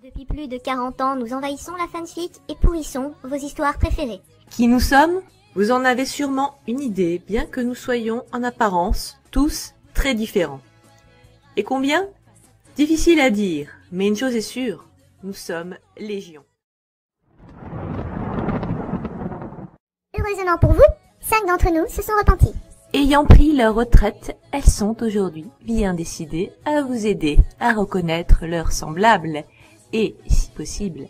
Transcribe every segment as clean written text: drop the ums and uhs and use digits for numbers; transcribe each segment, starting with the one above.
Depuis plus de 40 ans, nous envahissons la fanfic et pourrissons vos histoires préférées. Qui nous sommes? Vous en avez sûrement une idée, bien que nous soyons en apparence tous très différents. Et combien? Difficile à dire, mais une chose est sûre, nous sommes légion. Heureusement pour vous, 5 d'entre nous se sont repentis. Ayant pris leur retraite, elles sont aujourd'hui bien décidées à vous aider à reconnaître leurs semblables et, si possible,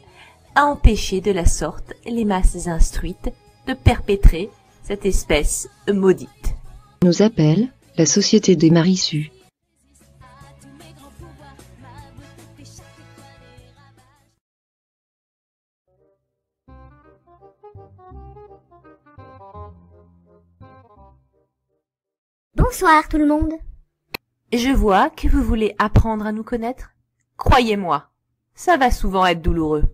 à empêcher de la sorte les masses instruites de perpétrer cette espèce maudite. Nous appelle la Société des Marissus. Bonsoir tout le monde. Je vois que vous voulez apprendre à nous connaître. Croyez-moi, ça va souvent être douloureux.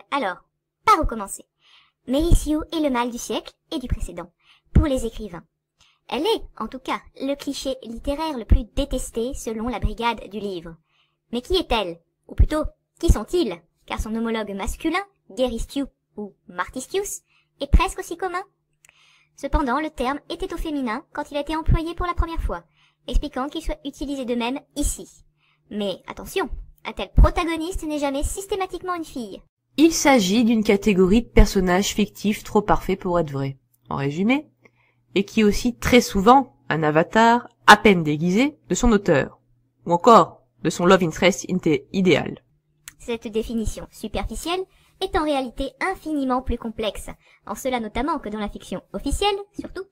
Alors, par où commencer? Mérissiou est le mal du siècle et du précédent, pour les écrivains. Elle est, en tout cas, le cliché littéraire le plus détesté selon la brigade du livre. Mais qui est-elle? Ou plutôt, qui sont-ils? Car son homologue masculin, Geristiou ou Martistius, est presque aussi commun. Cependant, le terme était au féminin quand il a été employé pour la première fois, expliquant qu'il soit utilisé de même ici. Mais attention, un tel protagoniste n'est jamais systématiquement une fille. Il s'agit d'une catégorie de personnages fictifs trop parfaits pour être vrais, en résumé, et qui est aussi très souvent un avatar à peine déguisé de son auteur, ou encore de son love interest idéal. Cette définition superficielle est en réalité infiniment plus complexe, en cela notamment que dans la fiction officielle, surtout,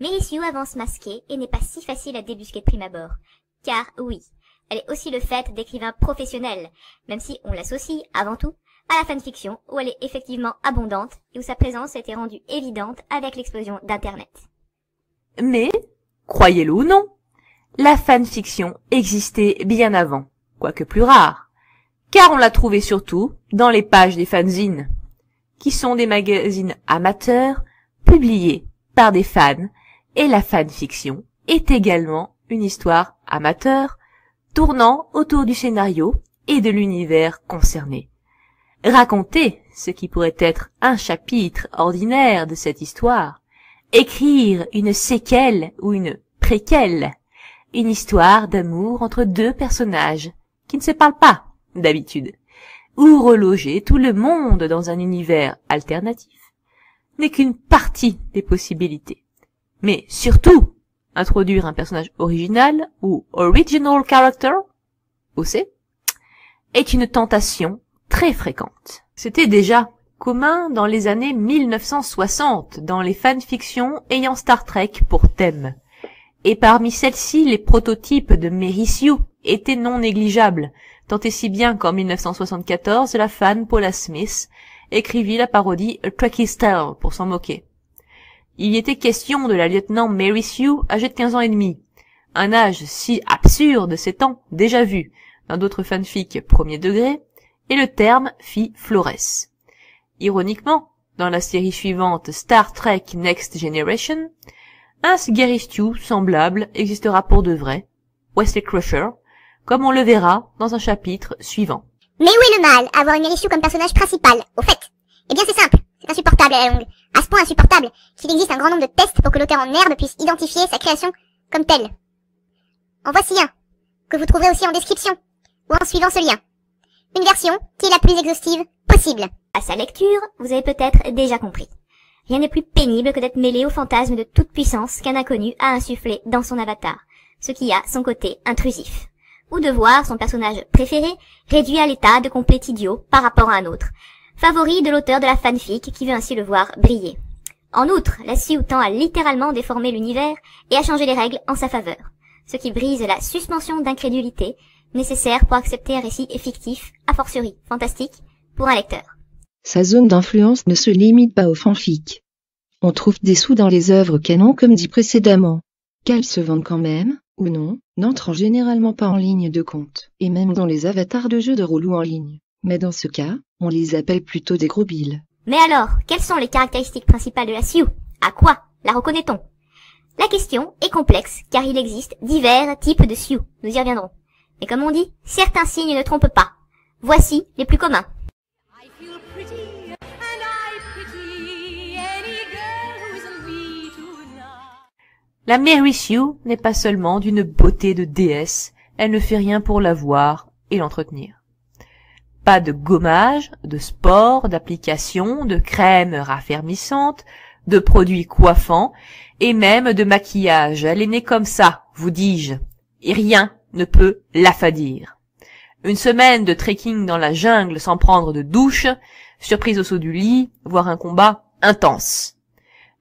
Mérissiou avance masquée et n'est pas si facile à débusquer de prime abord. Car oui, elle est aussi le fait d'écrivains professionnels, même si on l'associe, avant tout, à la fanfiction, où elle est effectivement abondante et où sa présence a été rendue évidente avec l'explosion d'Internet. Mais, croyez-le ou non, la fanfiction existait bien avant, quoique plus rare, car on l'a trouvée surtout dans les pages des fanzines, qui sont des magazines amateurs publiés par des fans, et la fanfiction est également une histoire amateur tournant autour du scénario et de l'univers concerné. Raconter ce qui pourrait être un chapitre ordinaire de cette histoire, écrire une séquelle ou une préquelle, une histoire d'amour entre deux personnages qui ne se parlent pas d'habitude, ou reloger tout le monde dans un univers alternatif, n'est qu'une partie des possibilités. Mais surtout, introduire un personnage original ou original character, OC, est une tentation très fréquente. C'était déjà commun dans les années 1960 dans les fanfictions ayant Star Trek pour thème. Et parmi celles-ci, les prototypes de Mérissiou étaient non négligeables, tant et si bien qu'en 1974, la fan Paula Smith écrivit la parodie A Trekkie Tale pour s'en moquer. Il y était question de la lieutenant Mérissiou âgée de 15 ans et demi, un âge si absurde s'étant déjà vu dans d'autres fanfics premier degré, et le terme fit florès. Ironiquement, dans la série suivante Star Trek Next Generation, un Geristiou semblable existera pour de vrai, Wesley Crusher, comme on le verra dans un chapitre suivant. Mais où est le mal à avoir une Mérissiou comme personnage principal, au fait? Eh bien c'est simple, c'est insupportable à la longue. À ce point insupportable qu'il existe un grand nombre de tests pour que l'auteur en herbe puisse identifier sa création comme telle. En voici un, que vous trouverez aussi en description, ou en suivant ce lien. Une version qui est la plus exhaustive possible. À sa lecture, vous avez peut-être déjà compris. Rien n'est plus pénible que d'être mêlé au fantasme de toute puissance qu'un inconnu a insufflé dans son avatar, ce qui a son côté intrusif. Ou de voir son personnage préféré réduit à l'état de complet idiot par rapport à un autre, favori de l'auteur de la fanfic qui veut ainsi le voir briller. En outre, la Sioux tend à littéralement déformer l'univers et à changer les règles en sa faveur, ce qui brise la suspension d'incrédulité nécessaire pour accepter un récit fictif, a fortiori fantastique, pour un lecteur. Sa zone d'influence ne se limite pas aux fanfics. On trouve des sous dans les œuvres canon comme dit précédemment. Qu'elles se vendent quand même, ou non, n'entrant généralement pas en ligne de compte, et même dans les avatars de jeux de rôle ou en ligne. Mais dans ce cas, on les appelle plutôt des gros billes. Mais alors, quelles sont les caractéristiques principales de la Sioux? À quoi la reconnaît-on? La question est complexe, car il existe divers types de Sioux, nous y reviendrons. Mais comme on dit, certains signes ne trompent pas. Voici les plus communs. I feel pretty and I pity any girl who isn't me tonight. La Mary Sue n'est pas seulement d'une beauté de déesse, elle ne fait rien pour la voir et l'entretenir. Pas de gommage, de sport, d'application, de crème raffermissante, de produits coiffants, et même de maquillage. Elle est née comme ça, vous dis-je, et rien ne peut l'affadir. Une semaine de trekking dans la jungle sans prendre de douche, surprise au saut du lit, voire un combat intense.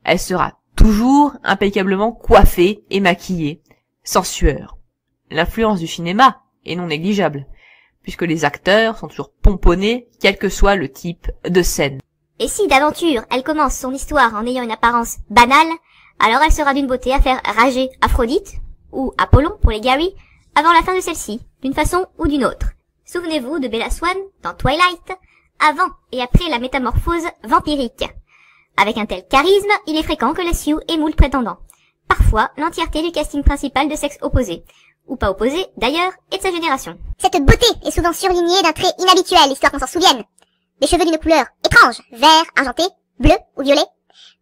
Elle sera toujours impeccablement coiffée et maquillée, sans sueur. L'influence du cinéma est non négligeable, puisque les acteurs sont toujours pomponnés, quel que soit le type de scène. Et si d'aventure elle commence son histoire en ayant une apparence banale, alors elle sera d'une beauté à faire rager Aphrodite, ou Apollon pour les Gary, avant la fin de celle-ci, d'une façon ou d'une autre. Souvenez-vous de Bella Swan dans Twilight, avant et après la métamorphose vampirique. Avec un tel charisme, il est fréquent que la Sue ait moult prétendants. Parfois, l'entièreté du casting principal de sexe opposé, ou pas opposé d'ailleurs, et de sa génération. Cette beauté est souvent surlignée d'un trait inhabituel, histoire qu'on s'en souvienne. Des cheveux d'une couleur étrange, vert, argenté, bleu ou violet,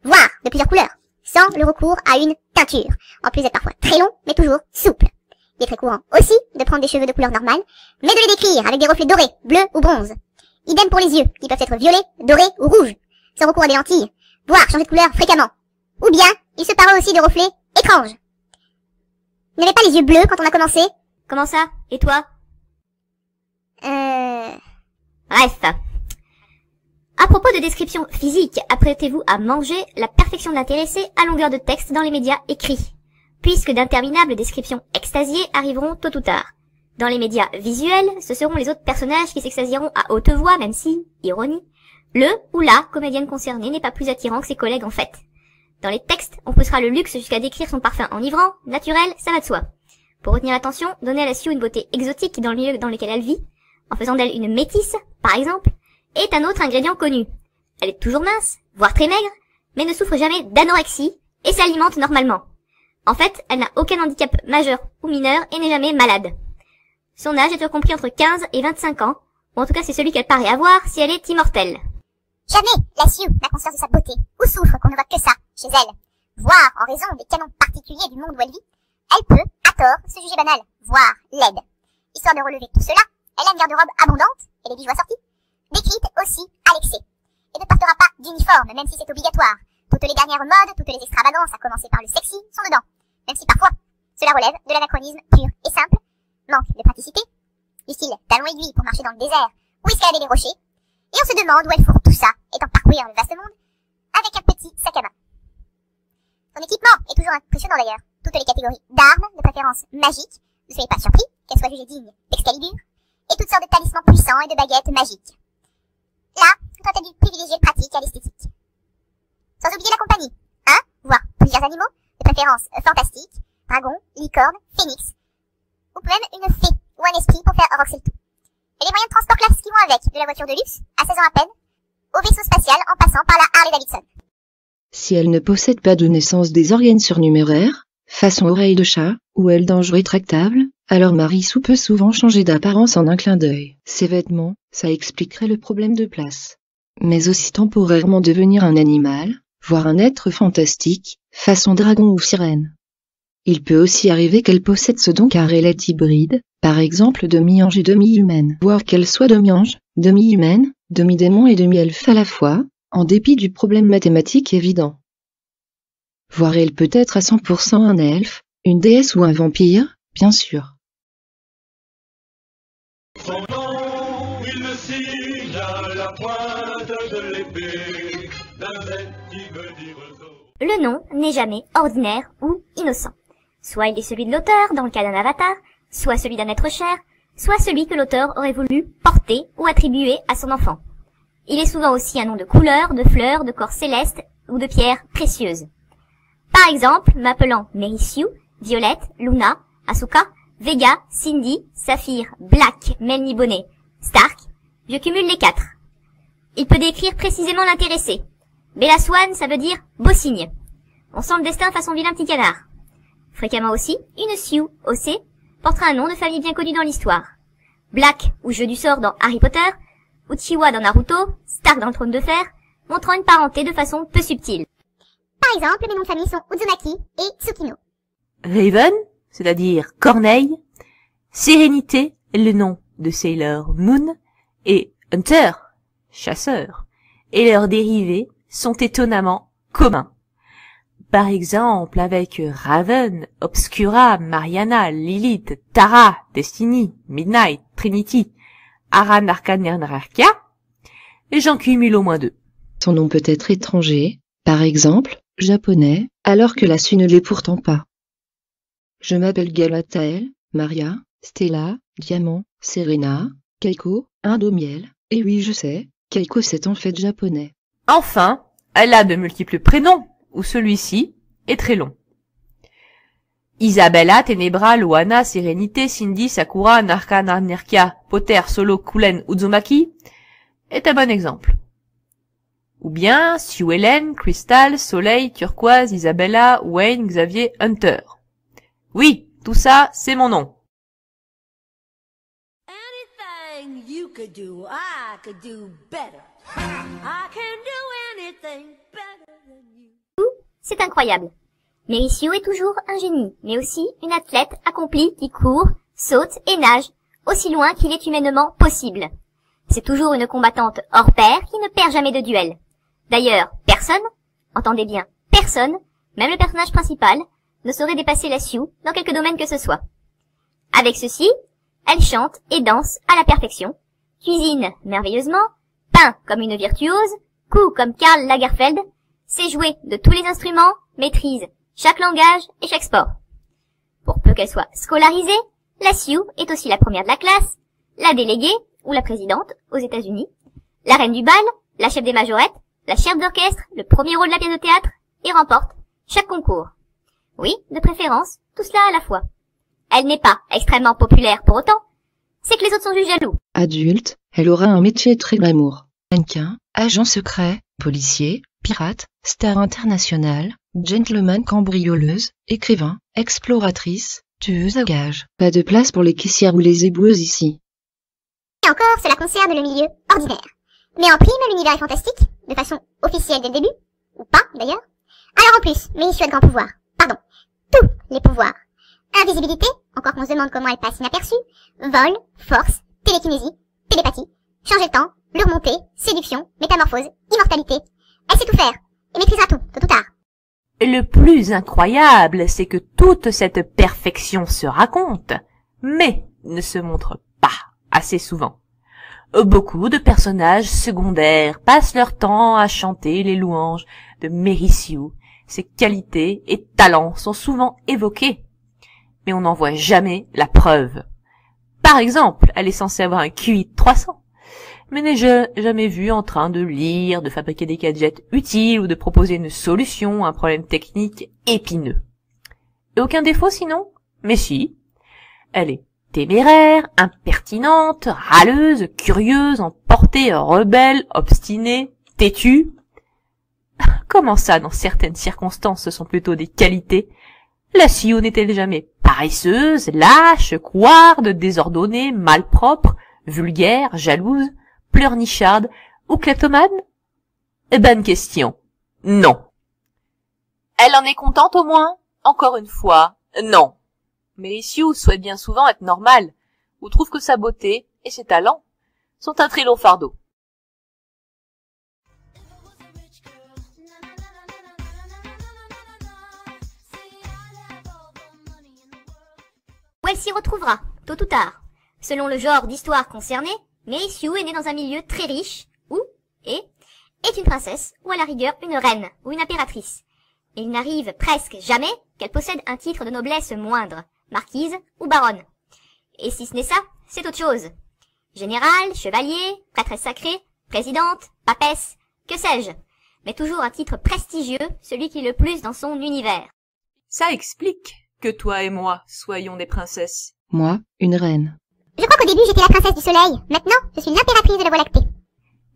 voire de plusieurs couleurs, sans le recours à une teinture, en plus d'être parfois très long, mais toujours souple. Il est très courant aussi de prendre des cheveux de couleur normale, mais de les décrire avec des reflets dorés, bleus ou bronze. Idem pour les yeux, qui peuvent être violets, dorés ou rouges, sans recours à des lentilles, voire changer de couleur fréquemment. Ou bien, il se paraît aussi de reflets étranges. Vous n'avez pas les yeux bleus quand on a commencé? Comment ça? Et toi? Bref. À propos de description physique, apprêtez-vous à manger la perfection de l'intéressé à longueur de texte dans les médias écrits, puisque d'interminables descriptions extasiées arriveront tôt ou tard. Dans les médias visuels, ce seront les autres personnages qui s'extasieront à haute voix, même si, ironie, le ou la comédienne concernée n'est pas plus attirant que ses collègues en fait. Dans les textes, on poussera le luxe jusqu'à décrire son parfum enivrant, naturel, ça va de soi. Pour retenir l'attention, donnez à la Sue une beauté exotique dans le milieu dans lequel elle vit, en faisant d'elle une métisse, par exemple, est un autre ingrédient connu. Elle est toujours mince, voire très maigre, mais ne souffre jamais d'anorexie et s'alimente normalement. En fait, elle n'a aucun handicap majeur ou mineur et n'est jamais malade. Son âge est compris entre 15 et 25 ans, ou en tout cas c'est celui qu'elle paraît avoir si elle est immortelle. Jamais la Sue n'a conscience de sa beauté, ou souffre qu'on ne voit que ça chez elle. Voire, en raison des canons particuliers du monde où elle vit, elle peut, à tort, se juger banale, voire laide. Histoire de relever tout cela, elle a une garde-robe abondante, et les bijoux assortis, décrite aussi à l'excès, et ne portera pas d'uniforme, même si c'est obligatoire. Toutes les dernières modes, toutes les extravagances, à commencer par le sexy, sont dedans, même si parfois, cela relève de l'anachronisme pur et simple, manque de praticité, du style talons aiguilles pour marcher dans le désert, ou escalader les rochers, et on se demande où elle fourre tout ça, étant parcourir le vaste monde, avec un petit sac à main. Son équipement est toujours impressionnant d'ailleurs, toutes les catégories d'armes, de préférence magiques, ne soyez pas surpris qu'elles soient jugées dignes d'Excalibur, et toutes sortes de talismans puissants et de baguettes magiques. Là, toi t'as dû privilégier le pratique à l'esthétique. Sans oublier la compagnie, voire plusieurs animaux, de préférence fantastiques, dragons, licornes, phénix, ou même une fée ou un esprit pour faire roxer le tout. Et les moyens de transport classiques qui vont avec, de la voiture de luxe, à 16 ans à peine, au vaisseau spatial en passant par la Harley-Davidson. Si elle ne possède pas de naissance des organes surnuméraires, façon oreille de chat, ou aile d'ange rétractable, alors Mary Sue peut souvent changer d'apparence en un clin d'œil. Ses vêtements, ça expliquerait le problème de place. Mais aussi temporairement devenir un animal, voire un être fantastique, façon dragon ou sirène. Il peut aussi arriver qu'elle possède ce don car elle est hybride, par exemple demi-ange et demi-humaine, voire qu'elle soit demi-ange, demi-humaine, demi-démon et demi-elfe à la fois, en dépit du problème mathématique évident. Voire elle peut être à 100% un elfe, une déesse ou un vampire, bien sûr. Son nom, il le signe à la pointe de l'épée, d'un Z qui veut dire zo. Le nom n'est jamais ordinaire ou innocent. Soit il est celui de l'auteur, dans le cas d'un avatar, soit celui d'un être cher, soit celui que l'auteur aurait voulu porter ou attribuer à son enfant. Il est souvent aussi un nom de couleur, de fleurs, de corps céleste ou de pierres précieuses. Par exemple, m'appelant Mary Sue, Violette, Luna, Asuka, Vega, Cindy, Saphir, Black, Melny Bonnet, Stark, je cumule les 4. Il peut décrire précisément l'intéressé. Bella Swan, ça veut dire beau signe. On sent le destin façon vilain petit canard. Fréquemment aussi, une Sue, OC, portera un nom de famille bien connu dans l'histoire. Black ou Jeu du sort dans Harry Potter, Uchiwa dans Naruto, Stark dans le Trône de Fer, montrant une parenté de façon peu subtile. Par exemple, mes noms de famille sont Uzumaki et Tsukino. Raven, c'est-à-dire Corneille, Sérénité, le nom de Sailor Moon, et Hunter, chasseur, et leurs dérivés sont étonnamment communs. Par exemple, avec Raven, Obscura, Mariana, Lilith, Tara, Destiny, Midnight, Trinity, Aran Arcanerarkia, et j'en cumule au moins 2. Son nom peut être étranger, par exemple, japonais, alors que la Su ne l'est pourtant pas. Je m'appelle Galatael, Maria, Stella, Diamant, Serena, Keiko, Indomiel, et oui je sais, Keiko c'est en fait japonais. Enfin, elle a de multiples prénoms, où celui-ci est très long. Isabella, Tenebra, Luana, Sérénité, Cindy, Sakura, Narka, Narnerkia, Potter, Solo, Kulen, Uzumaki est un bon exemple. Ou bien Sue Ellen, Crystal, Soleil, Turquoise, Isabella, Wayne, Xavier, Hunter. Oui, tout ça, c'est mon nom. Anything you could do, I could do better. I can do anything better than you. C'est incroyable. Mary Sue est toujours un génie, mais aussi une athlète accomplie qui court, saute et nage aussi loin qu'il est humainement possible. C'est toujours une combattante hors pair qui ne perd jamais de duel. D'ailleurs, personne, entendez bien, personne, même le personnage principal, ne saurait dépasser la Sue dans quelque domaine que ce soit. Avec ceci, elle chante et danse à la perfection, cuisine merveilleusement, peint comme une virtuose, coud comme Karl Lagerfeld, sait jouer de tous les instruments, maîtrise chaque langage et chaque sport. Pour peu qu'elle soit scolarisée, la Sue est aussi la première de la classe, la déléguée ou la présidente aux États-Unis, la reine du bal, la chef des majorettes, la chef d'orchestre, le premier rôle de la pièce de théâtre, et remporte chaque concours. Oui, de préférence, tout cela à la fois. Elle n'est pas extrêmement populaire pour autant, c'est que les autres sont juste jaloux. Adulte, elle aura un métier très glamour. Mannequin, agent secret, policier, pirate, star internationale, gentleman cambrioleuse, écrivain, exploratrice, tueuse à gages. Pas de place pour les caissières ou les éboueuses ici. Et encore, cela concerne le milieu ordinaire. Mais en prime, l'univers est fantastique, de façon officielle dès le début, ou pas d'ailleurs. Alors en plus, Mary Sue a de grands pouvoirs. Pardon, tous les pouvoirs. Invisibilité, encore qu'on se demande comment elle passe inaperçue, vol, force, télékinésie, télépathie, changer le temps, le remonter, séduction, métamorphose, immortalité. Elle sait tout faire, et maîtrisera tout, tôt ou tard. Le plus incroyable, c'est que toute cette perfection se raconte, mais ne se montre pas assez souvent. Beaucoup de personnages secondaires passent leur temps à chanter les louanges de Mary Sue. Ses qualités et talents sont souvent évoqués, mais on n'en voit jamais la preuve. Par exemple, elle est censée avoir un QI de 300, mais n'est jamais vue en train de lire, de fabriquer des gadgets utiles ou de proposer une solution à un problème technique épineux. Et aucun défaut sinon? Mais si, elle est téméraire, impertinente, râleuse, curieuse, emportée, rebelle, obstinée, têtue. Comment ça, dans certaines circonstances, ce sont plutôt des qualités? La Sue n'est-elle jamais paresseuse, lâche, couarde, désordonnée, malpropre, vulgaire, jalouse, pleurnicharde ou kleptomane? Bonne question. Non. Elle en est contente au moins? Encore une fois, non. Mary Sue souhaite bien souvent être normale, ou trouve que sa beauté et ses talents sont un très lourd fardeau. Où elle s'y retrouvera, tôt ou tard. Selon le genre d'histoire concernée, Mary Sue est née dans un milieu très riche, est une princesse, ou à la rigueur une reine, ou une impératrice. Et il n'arrive presque jamais qu'elle possède un titre de noblesse moindre, marquise ou baronne. Et si ce n'est ça, c'est autre chose. Général, chevalier, prêtresse sacrée, présidente, papesse, que sais-je. Mais toujours un titre prestigieux, celui qui est le plus dans son univers. Ça explique que toi et moi soyons des princesses. Moi, une reine. Je crois qu'au début j'étais la princesse du soleil. Maintenant, je suis l'impératrice de la Voie lactée.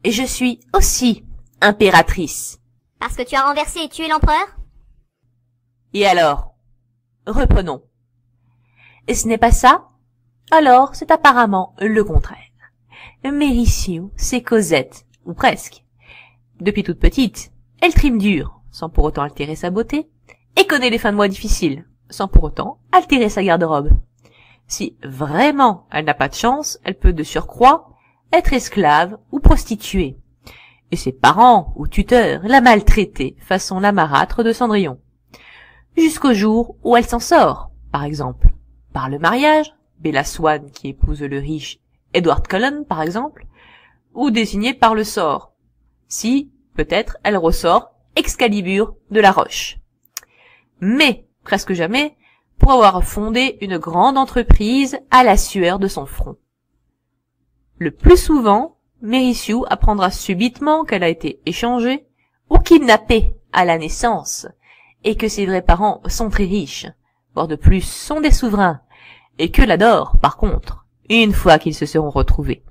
Et je suis aussi impératrice. Parce que tu as renversé et tué l'empereur? Et alors? Reprenons. Et ce n'est pas ça? Alors, c'est apparemment le contraire. Mary Sue, c'est Cosette, ou presque. Depuis toute petite, elle trime dur, sans pour autant altérer sa beauté, et connaît les fins de mois difficiles, sans pour autant altérer sa garde-robe. Si vraiment elle n'a pas de chance, elle peut de surcroît être esclave ou prostituée. Et ses parents ou tuteurs la maltraiter façon la marâtre de Cendrillon. Jusqu'au jour où elle s'en sort, par exemple, par le mariage, Bella Swan qui épouse le riche Edward Cullen, par exemple, ou désignée par le sort, si, peut-être, elle ressort Excalibur de la Roche. Mais, presque jamais, pour avoir fondé une grande entreprise à la sueur de son front. Le plus souvent, Mary Sue apprendra subitement qu'elle a été échangée ou kidnappée à la naissance, et que ses vrais parents sont très riches, voire de plus sont des souverains, et que l'adorent, par contre, une fois qu'ils se seront retrouvés.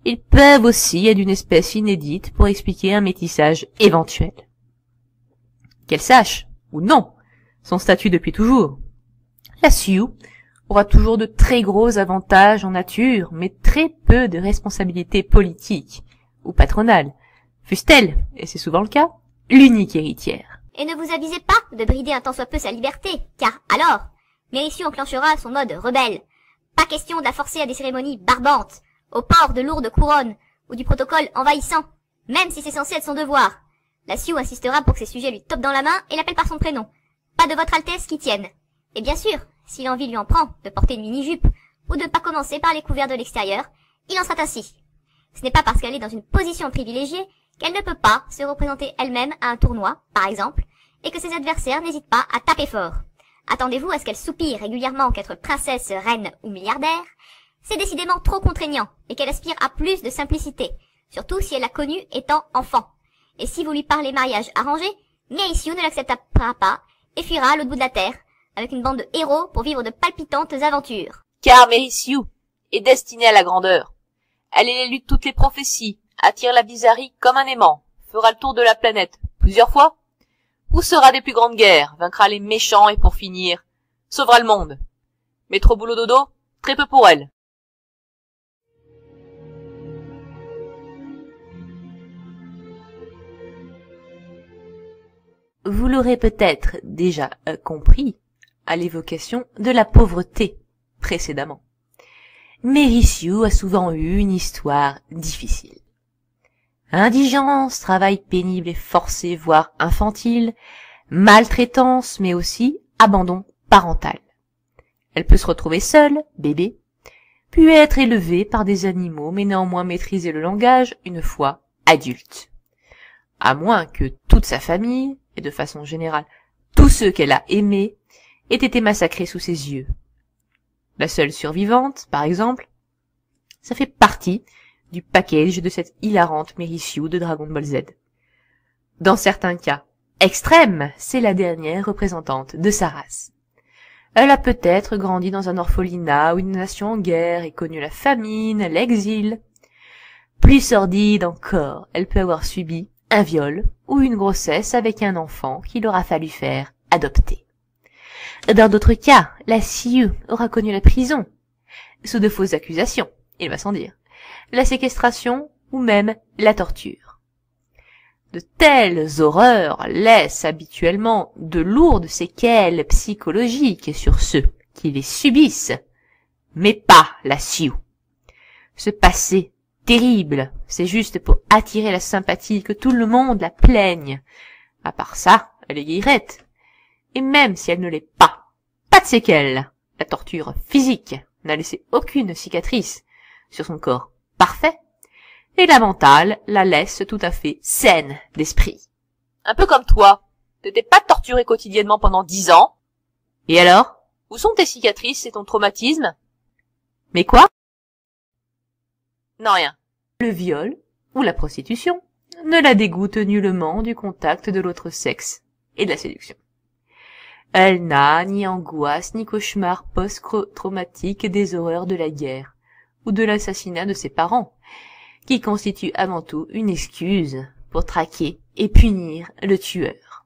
Ils peuvent aussi être d'une espèce inédite pour expliquer un métissage éventuel. Qu'elle sache, ou non, son statut depuis toujours. La Sioux aura toujours de très gros avantages en nature, mais très peu de responsabilités politiques ou patronales, fût-elle, et c'est souvent le cas, l'unique héritière. Et ne vous avisez pas de brider un tant soit peu sa liberté, car alors, Mary Sue enclenchera son mode rebelle. Pas question de la forcer à des cérémonies barbantes, au port de lourdes couronnes, ou du protocole envahissant, même si c'est censé être son devoir. La Sioux insistera pour que ses sujets lui topent dans la main et l'appellent par son prénom. Pas de votre Altesse qui tienne. Et bien sûr, si l'envie lui en prend de porter une mini-jupe, ou de pas commencer par les couverts de l'extérieur, il en sera ainsi. Ce n'est pas parce qu'elle est dans une position privilégiée qu'elle ne peut pas se représenter elle-même à un tournoi, par exemple, et que ses adversaires n'hésitent pas à taper fort. Attendez-vous à ce qu'elle soupire régulièrement qu'être princesse, reine ou milliardaire, c'est décidément trop contraignant, et qu'elle aspire à plus de simplicité, surtout si elle l'a connue étant enfant. Et si vous lui parlez mariage arrangé, Mary Sue ne l'acceptera pas, et fuira à l'autre bout de la terre, avec une bande de héros pour vivre de palpitantes aventures. Car Mary Sue est destinée à la grandeur. Elle est l'élu de toutes les prophéties, attire la bizarrerie comme un aimant, fera le tour de la planète plusieurs fois, ou sera des plus grandes guerres, vaincra les méchants et pour finir, sauvera le monde. Mais trop boulot dodo, très peu pour elle. Vous l'aurez peut-être déjà compris à l'évocation de la pauvreté précédemment. Mary Sue a souvent eu une histoire difficile. Indigence, travail pénible et forcé, voire infantile, maltraitance, mais aussi abandon parental. Elle peut se retrouver seule, bébé, puis être élevée par des animaux, mais néanmoins maîtriser le langage une fois adulte. À moins que toute sa famille, et de façon générale tous ceux qu'elle a aimés, aient été massacrés sous ses yeux. La seule survivante, par exemple, ça fait partie du package de cette hilarante Mary Sue de Dragon Ball Z. Dans certains cas extrêmes, c'est la dernière représentante de sa race. Elle a peut-être grandi dans un orphelinat ou une nation en guerre et connu la famine, l'exil. Plus sordide encore, elle peut avoir subi un viol ou une grossesse avec un enfant qu'il aura fallu faire adopter. Dans d'autres cas, la Sioux aura connu la prison, sous de fausses accusations, il va sans dire, la séquestration ou même la torture. De telles horreurs laissent habituellement de lourdes séquelles psychologiques sur ceux qui les subissent, mais pas la Sioux. Ce passé terrible, c'est juste pour attirer la sympathie que tout le monde la plaigne. À part ça, elle est guillerette. Et même si elle ne l'est pas de séquelles. La torture physique n'a laissé aucune cicatrice sur son corps parfait, et la mentale la laisse tout à fait saine d'esprit. Un peu comme toi, t'étais pas torturé quotidiennement pendant 10 ans. Et alors, où sont tes cicatrices et ton traumatisme? Mais quoi? Non, rien. Le viol ou la prostitution ne la dégoûte nullement du contact de l'autre sexe et de la séduction. Elle n'a ni angoisse ni cauchemar post-traumatique des horreurs de la guerre ou de l'assassinat de ses parents, qui constitue avant tout une excuse pour traquer et punir le tueur.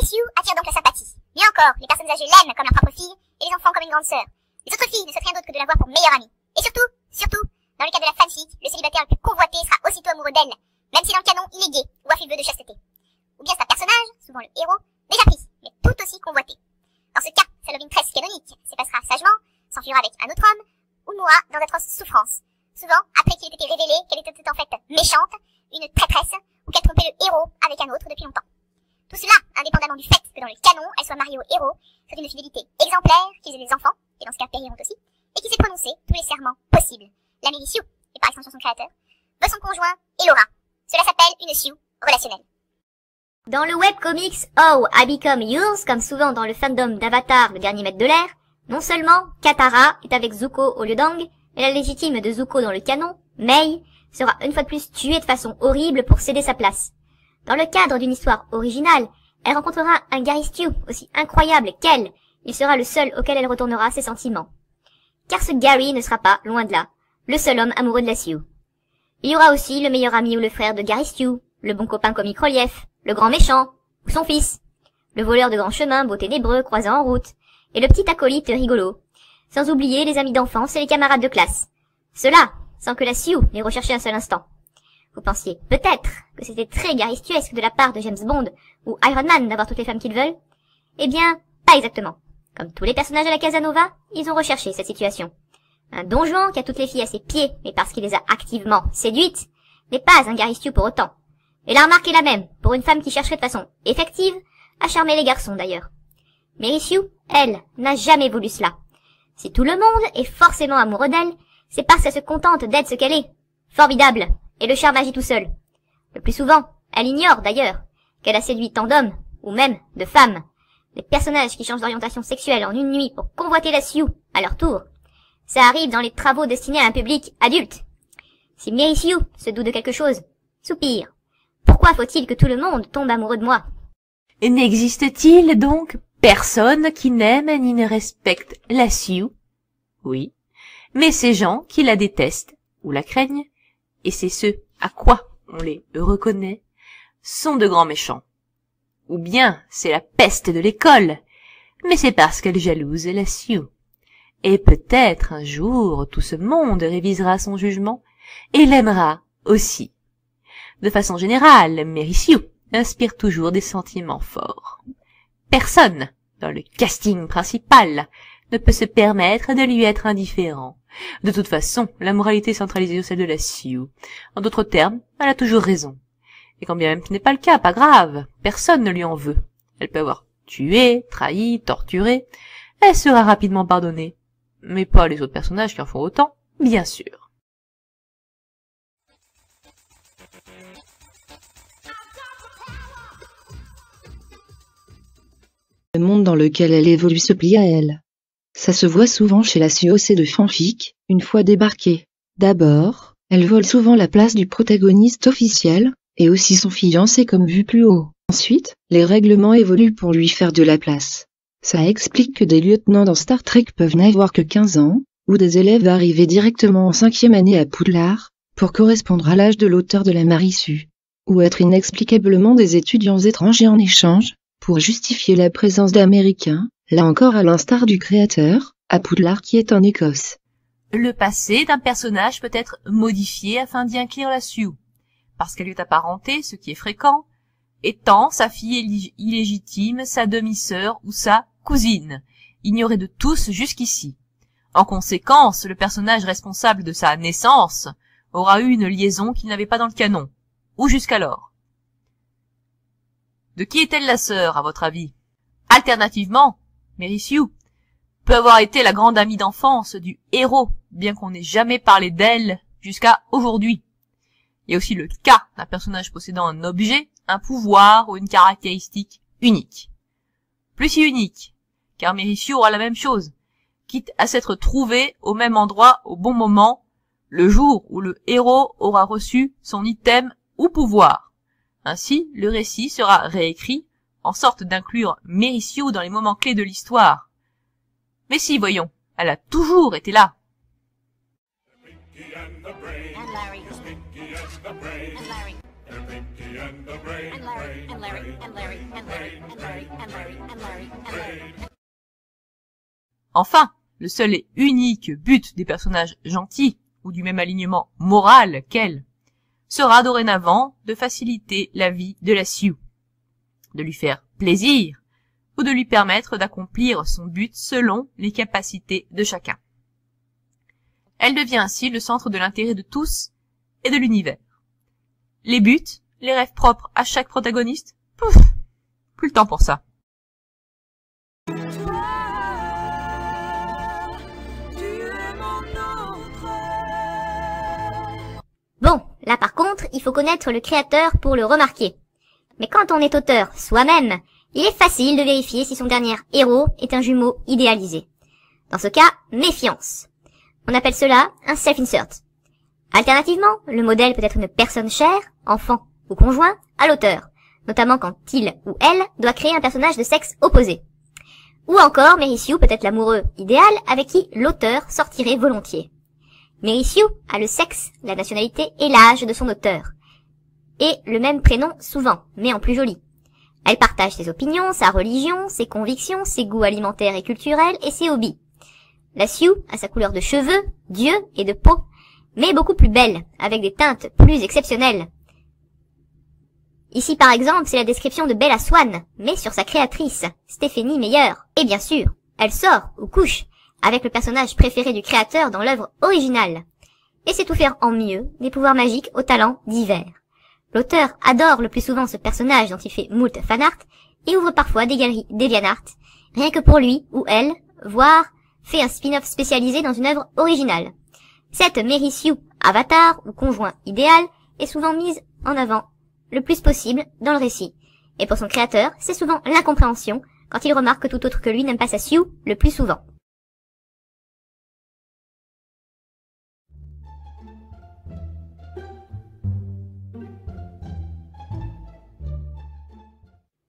Sioux attirent donc la sympathie. Mieux encore, les personnes âgées l'aiment comme leur propre fille et les enfants comme une grande sœur. Les autres filles ne souhaitent rien d'autre que de l'avoir pour meilleure amie. Et surtout, dans le cas de la fanfic, le célibataire le plus convoité sera aussitôt amoureux d'elle, même si dans le canon il est gay ou a fait vœu de chasteté. Ou bien c'est un personnage, souvent le héros, déjà pris, mais tout aussi convoité. Dans ce cas, sa love interest canonique s'effacera sagement, s'enfuira avec un autre homme, ou mourra dans d'atroces souffrances. Souvent, après qu'il ait été révélé qu'elle était en fait méchante, une traîtresse, ou qu'elle trompait le héros avec un autre depuis longtemps. Tout cela, indépendamment du fait que dans le canon, elle soit mariée au héros, soit une fidélité exemplaire, qu'ils aient des enfants, et dans ce cas périront aussi, et qu'ils aient prononcé tous les serments possibles. La Mary Sue, et par extension son créateur, veut son conjoint, Elora. Cela s'appelle une Sue relationnelle. Dans le webcomics How I Become Yours, comme souvent dans le fandom d'Avatar, le dernier maître de l'air, non seulement Katara est avec Zuko au lieu d'Aang, mais la légitime de Zuko dans le canon, Mei, sera une fois de plus tuée de façon horrible pour céder sa place. Dans le cadre d'une histoire originale, elle rencontrera un Gary Stu aussi incroyable qu'elle. Il sera le seul auquel elle retournera ses sentiments. Car ce Gary ne sera pas, loin de là, le seul homme amoureux de la Sioux. Il y aura aussi le meilleur ami ou le frère de Gary Stu, le bon copain comique relief, le grand méchant, ou son fils, le voleur de grand chemin beau ténébreux croisant en route, et le petit acolyte rigolo, sans oublier les amis d'enfance et les camarades de classe. Cela, sans que la Sioux les recherche un seul instant. Vous pensiez peut-être que c'était très Gary Stuesque de la part de James Bond ou Iron Man d'avoir toutes les femmes qu'ils veulent? Eh bien, pas exactement. Comme tous les personnages de la Casanova, ils ont recherché cette situation. Un Don Juan qui a toutes les filles à ses pieds, mais parce qu'il les a activement séduites, n'est pas un Gary Stu pour autant. Et la remarque est la même, pour une femme qui chercherait de façon effective à charmer les garçons d'ailleurs. Mary Sue, elle, n'a jamais voulu cela. Si tout le monde est forcément amoureux d'elle, c'est parce qu'elle se contente d'être ce qu'elle est. Formidable. Et le charme agit tout seul. Le plus souvent, elle ignore d'ailleurs qu'elle a séduit tant d'hommes, ou même de femmes. Les personnages qui changent d'orientation sexuelle en une nuit pour convoiter la Sioux, à leur tour. Ça arrive dans les travaux destinés à un public adulte. Si Mary Sue se doute de quelque chose, soupire. Pourquoi faut-il que tout le monde tombe amoureux de moi? Et n'existe-t-il donc personne qui n'aime ni ne respecte la Sioux? Oui, mais ces gens qui la détestent ou la craignent, et c'est ce à quoi on les reconnaît, sont de grands méchants. Ou bien c'est la peste de l'école, mais c'est parce qu'elle jalouse la Sioux. Et peut-être un jour tout ce monde révisera son jugement et l'aimera aussi. De façon générale, Mary Sue inspire toujours des sentiments forts. Personne, dans le casting principal, ne peut se permettre de lui être indifférent. De toute façon, la moralité est centralisée sur celle de la Sioux. En d'autres termes, elle a toujours raison. Et quand bien même ce n'est pas le cas, pas grave, personne ne lui en veut. Elle peut avoir tué, trahi, torturé, elle sera rapidement pardonnée. Mais pas les autres personnages qui en font autant, bien sûr. Le monde dans lequel elle évolue se plie à elle. Ça se voit souvent chez la Sioux de fanfic, une fois débarquée. D'abord, elle vole souvent la place du protagoniste officiel, et aussi son fiancé comme vu plus haut. Ensuite, les règlements évoluent pour lui faire de la place. Ça explique que des lieutenants dans Star Trek peuvent n'avoir que 15 ans, ou des élèves arriver directement en 5e année à Poudlard, pour correspondre à l'âge de l'auteur de la Mary Sue. Ou être inexplicablement des étudiants étrangers en échange, pour justifier la présence d'Américains, là encore à l'instar du créateur, à Poudlard qui est en Écosse. Le passé d'un personnage peut être modifié afin d'y inclure la Sioux, parce qu'elle lui est apparentée, ce qui est fréquent, étant sa fille illégitime, sa demi-sœur ou sa cousine, ignorée de tous jusqu'ici. En conséquence, le personnage responsable de sa naissance aura eu une liaison qu'il n'avait pas dans le canon, ou jusqu'alors. De qui est-elle la sœur, à votre avis? Alternativement, Mary Sue peut avoir été la grande amie d'enfance du héros, bien qu'on n'ait jamais parlé d'elle jusqu'à aujourd'hui. Il y a aussi le cas d'un personnage possédant un objet, un pouvoir ou une caractéristique unique. Plus si unique, car Mary Sue aura la même chose, quitte à s'être trouvée au même endroit au bon moment, le jour où le héros aura reçu son item ou pouvoir. Ainsi, le récit sera réécrit, en sorte d'inclure Mary Sue dans les moments clés de l'histoire. Mais si, voyons, elle a toujours été là. Pinky and the Brain, And Larry, Brain, and Larry, Brain, and Larry, and Larry, Brain, and Larry, and Larry, and Larry, and Larry. Brain. Enfin, le seul et unique but des personnages gentils, ou du même alignement moral qu'elle, sera dorénavant de faciliter la vie de la Sue, de lui faire plaisir, ou de lui permettre d'accomplir son but selon les capacités de chacun. Elle devient ainsi le centre de l'intérêt de tous et de l'univers. Les buts, les rêves propres à chaque protagoniste, pouf, plus le temps pour ça. Bon, là par contre, il faut connaître le créateur pour le remarquer. Mais quand on est auteur soi-même, il est facile de vérifier si son dernier héros est un jumeau idéalisé. Dans ce cas, méfiance. On appelle cela un self-insert. Alternativement, le modèle peut être une personne chère, enfant ou conjoint, à l'auteur, notamment quand il ou elle doit créer un personnage de sexe opposé. Ou encore, Mary Sue peut être l'amoureux idéal avec qui l'auteur sortirait volontiers. Mary Sue a le sexe, la nationalité et l'âge de son auteur. Et le même prénom souvent, mais en plus joli. Elle partage ses opinions, sa religion, ses convictions, ses goûts alimentaires et culturels et ses hobbies. La Sue a sa couleur de cheveux, d'yeux et de peau, mais beaucoup plus belle, avec des teintes plus exceptionnelles. Ici par exemple, c'est la description de Bella Swan, mais sur sa créatrice, Stephenie Meyer. Et bien sûr, elle sort ou couche avec le personnage préféré du créateur dans l'œuvre originale. Et c'est tout faire en mieux, des pouvoirs magiques aux talents divers. L'auteur adore le plus souvent ce personnage dont il fait moult fanart et ouvre parfois des galeries DeviantArt, rien que pour lui ou elle, voire fait un spin-off spécialisé dans une œuvre originale. Cette Mary Sue, avatar ou conjoint idéal, est souvent mise en avant le plus possible dans le récit. Et pour son créateur, c'est souvent l'incompréhension quand il remarque que tout autre que lui n'aime pas sa Sue le plus souvent.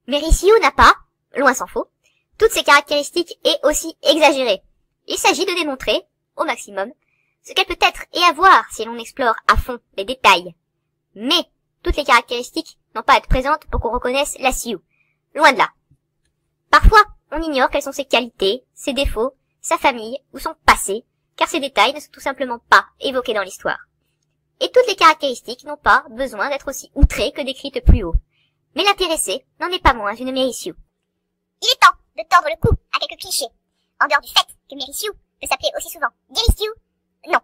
Mary Sue n'a pas, loin s'en faut, toutes ses caractéristiques et aussi exagérées. Il s'agit de démontrer, au maximum, ce qu'elle peut être et avoir si l'on explore à fond les détails. Mais toutes les caractéristiques n'ont pas à être présentes pour qu'on reconnaisse la Sue. Loin de là. Parfois, on ignore quelles sont ses qualités, ses défauts, sa famille ou son passé, car ces détails ne sont tout simplement pas évoqués dans l'histoire. Et toutes les caractéristiques n'ont pas besoin d'être aussi outrées que décrites plus haut. Mais l'intéressé n'en est pas moins une Mary Sue. Il est temps de tordre le cou à quelques clichés. En dehors du fait que Mary Sue peut s'appeler aussi souvent Gary Sue, non.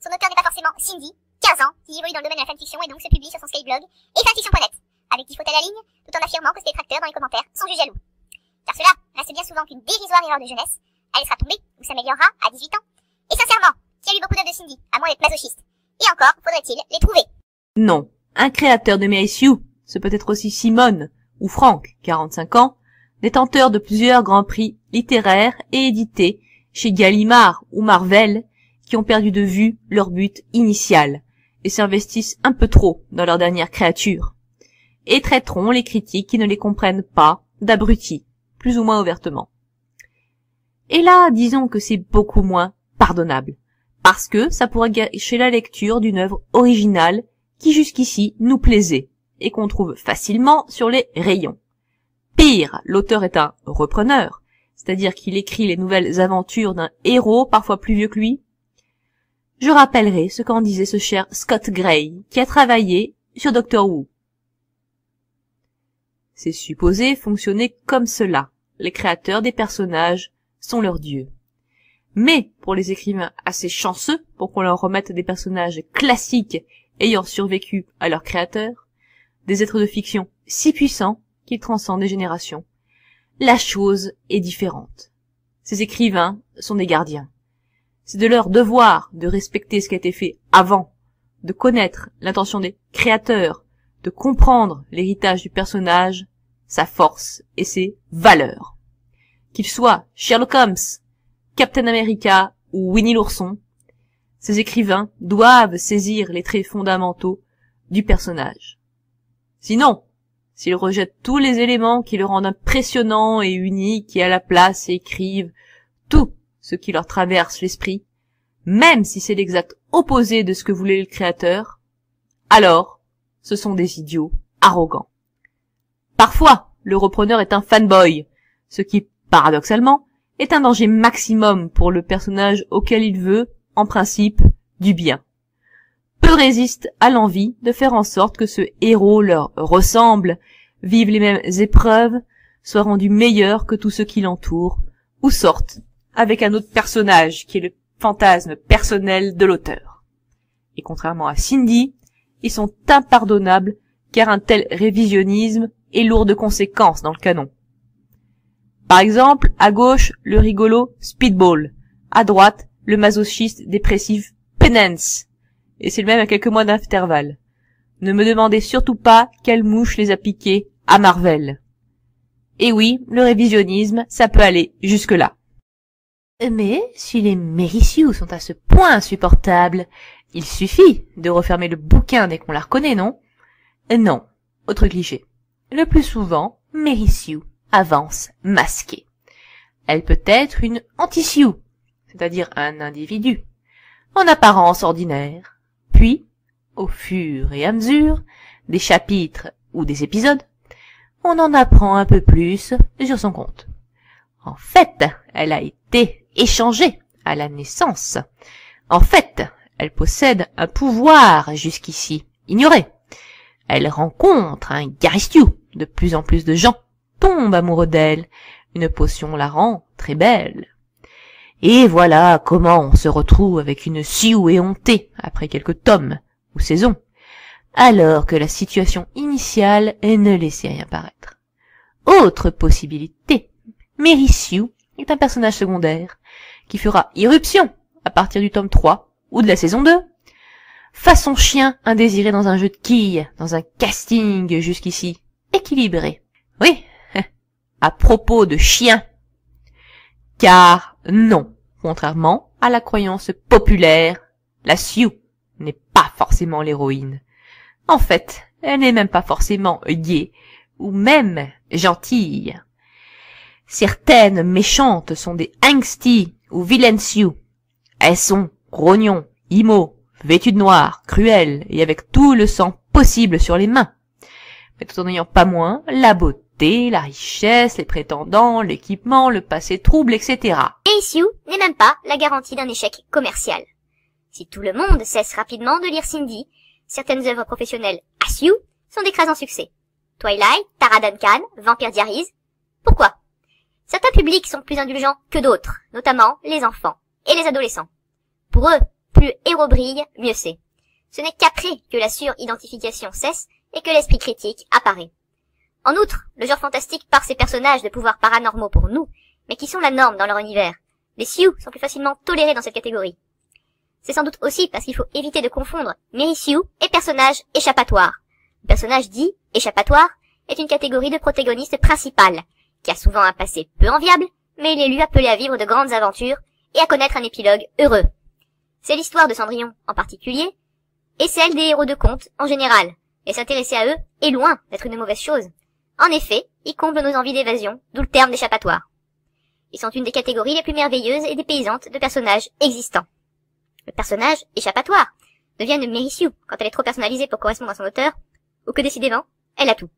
Son auteur n'est pas forcément Cindy, 15 ans, qui évolue dans le domaine de la fanfiction et donc se publie sur son skyblog et fanfiction.net, avec 10 fautes à la ligne, tout en affirmant que ses détracteurs dans les commentaires sont juste jaloux. Car cela reste bien souvent qu'une dérisoire erreur de jeunesse, elle sera tombée ou s'améliorera à 18 ans. Et sincèrement, qui a lu beaucoup d'œuvres de Cindy, à moins d'être masochiste. Et encore, faudrait-il les trouver. Non, un créateur de Mary Sue, ce peut être aussi Simone ou Frank, 45 ans, détenteur de plusieurs grands prix littéraires et édités chez Gallimard ou Marvel, qui ont perdu de vue leur but initial et s'investissent un peu trop dans leur dernière créature, et traiteront les critiques qui ne les comprennent pas d'abrutis, plus ou moins ouvertement. Et là, disons que c'est beaucoup moins pardonnable, parce que ça pourrait gâcher la lecture d'une œuvre originale qui jusqu'ici nous plaisait, et qu'on trouve facilement sur les rayons. Pire, l'auteur est un repreneur, c'est-à-dire qu'il écrit les nouvelles aventures d'un héros parfois plus vieux que lui. Je rappellerai ce qu'en disait ce cher Scott Gray, qui a travaillé sur Doctor Who. C'est supposé fonctionner comme cela. Les créateurs des personnages sont leurs dieux. Mais, pour les écrivains assez chanceux, pour qu'on leur remette des personnages classiques ayant survécu à leurs créateurs, des êtres de fiction si puissants qu'ils transcendent les générations, la chose est différente. Ces écrivains sont des gardiens. C'est de leur devoir de respecter ce qui a été fait avant, de connaître l'intention des créateurs, de comprendre l'héritage du personnage, sa force et ses valeurs. Qu'ils soient Sherlock Holmes, Captain America ou Winnie l'ourson, ces écrivains doivent saisir les traits fondamentaux du personnage. Sinon, s'ils rejettent tous les éléments qui le rendent impressionnant et unique et à la place écrivent tout ce qui leur traverse l'esprit, même si c'est l'exact opposé de ce que voulait le créateur, alors ce sont des idiots arrogants. Parfois, le repreneur est un fanboy, ce qui, paradoxalement, est un danger maximum pour le personnage auquel il veut, en principe, du bien. Peu résistent à l'envie de faire en sorte que ce héros leur ressemble, vive les mêmes épreuves, soit rendu meilleur que tous ceux qui l'entourent, ou sortent avec un autre personnage qui est le fantasme personnel de l'auteur. Et contrairement à Cindy, ils sont impardonnables car un tel révisionnisme est lourd de conséquences dans le canon. Par exemple, à gauche, le rigolo Speedball, à droite, le masochiste dépressif Penance, et c'est le même à quelques mois d'intervalle. Ne me demandez surtout pas quelle mouche les a piqués à Marvel. Et oui, le révisionnisme, ça peut aller jusque-là. Mais si les Mary Sue sont à ce point insupportables, il suffit de refermer le bouquin dès qu'on la reconnaît, non? Non, autre cliché. Le plus souvent, Mary Sue avance masquée. Elle peut être une anti-Sue, c'est-à-dire un individu, en apparence ordinaire. Puis, au fur et à mesure des chapitres ou des épisodes, on en apprend un peu plus sur son compte. En fait, elle a été échangée à la naissance. En fait, elle possède un pouvoir jusqu'ici ignoré. Elle rencontre un Gary Stu. De plus en plus de gens tombent amoureux d'elle. Une potion la rend très belle. Et voilà comment on se retrouve avec une Sue éhontée après quelques tomes ou saisons, alors que la situation initiale ne laissait rien paraître. Autre possibilité, Mary Sue est un personnage secondaire qui fera irruption à partir du tome 3 ou de la saison 2. Façon chien indésiré dans un jeu de quilles, dans un casting jusqu'ici équilibré. Oui, à propos de chien. Car non, contrairement à la croyance populaire, la Sue n'est pas forcément l'héroïne. En fait, elle n'est même pas forcément gaie ou même gentille. Certaines méchantes sont des angsty ou villaines Sue. Elles sont rognons, immo, vêtues de noir, cruelles et avec tout le sang possible sur les mains. Mais tout en n'ayant pas moins la beauté, la richesse, les prétendants, l'équipement, le passé trouble, etc. Et Sue n'est même pas la garantie d'un échec commercial. Si tout le monde cesse rapidement de lire Cindy, certaines œuvres professionnelles à Sue sont d'écrasants succès. Twilight, Tara Duncan, Vampire Diaries. Pourquoi? Certains publics sont plus indulgents que d'autres, notamment les enfants et les adolescents. Pour eux, plus le héros brille, mieux c'est. Ce n'est qu'après que la suridentification cesse et que l'esprit critique apparaît. En outre, le genre fantastique part ses personnages de pouvoirs paranormaux pour nous, mais qui sont la norme dans leur univers. Les Sue sont plus facilement tolérés dans cette catégorie. C'est sans doute aussi parce qu'il faut éviter de confondre Mary Sue et personnage échappatoire. Le personnage dit échappatoire est une catégorie de protagoniste principale, qui a souvent un passé peu enviable, mais il est lui appelé à vivre de grandes aventures et à connaître un épilogue heureux. C'est l'histoire de Cendrillon en particulier, et celle des héros de contes en général, et s'intéresser à eux est loin d'être une mauvaise chose. En effet, ils comblent nos envies d'évasion, d'où le terme d'échappatoire. Ils sont une des catégories les plus merveilleuses et dépaysantes de personnages existants. Le personnage échappatoire devient une Mary Sue quand elle est trop personnalisée pour correspondre à son auteur, ou que décidément, elle a tout,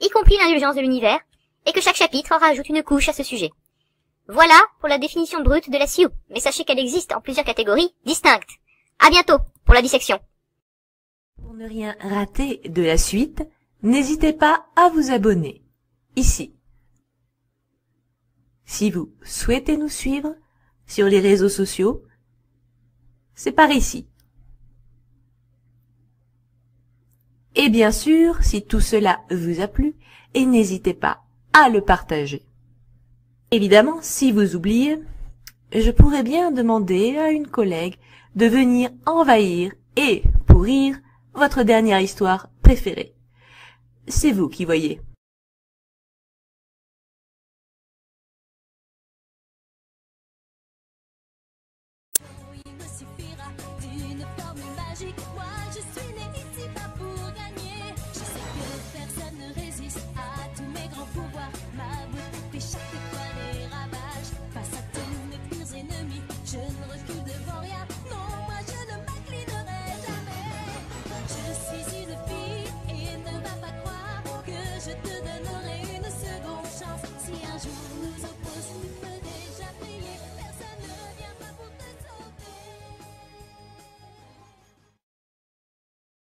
y compris l'indulgence de l'univers, et que chaque chapitre en rajoute une couche à ce sujet. Voilà pour la définition brute de la Sue, mais sachez qu'elle existe en plusieurs catégories distinctes. À bientôt pour la dissection. Pour ne rien rater de la suite, n'hésitez pas à vous abonner, ici. Si vous souhaitez nous suivre sur les réseaux sociaux, c'est par ici. Et bien sûr, si tout cela vous a plu, et n'hésitez pas à le partager. Évidemment, si vous oubliez, je pourrais bien demander à une collègue de venir envahir et pourrir votre dernière histoire préférée. C'est vous qui voyez.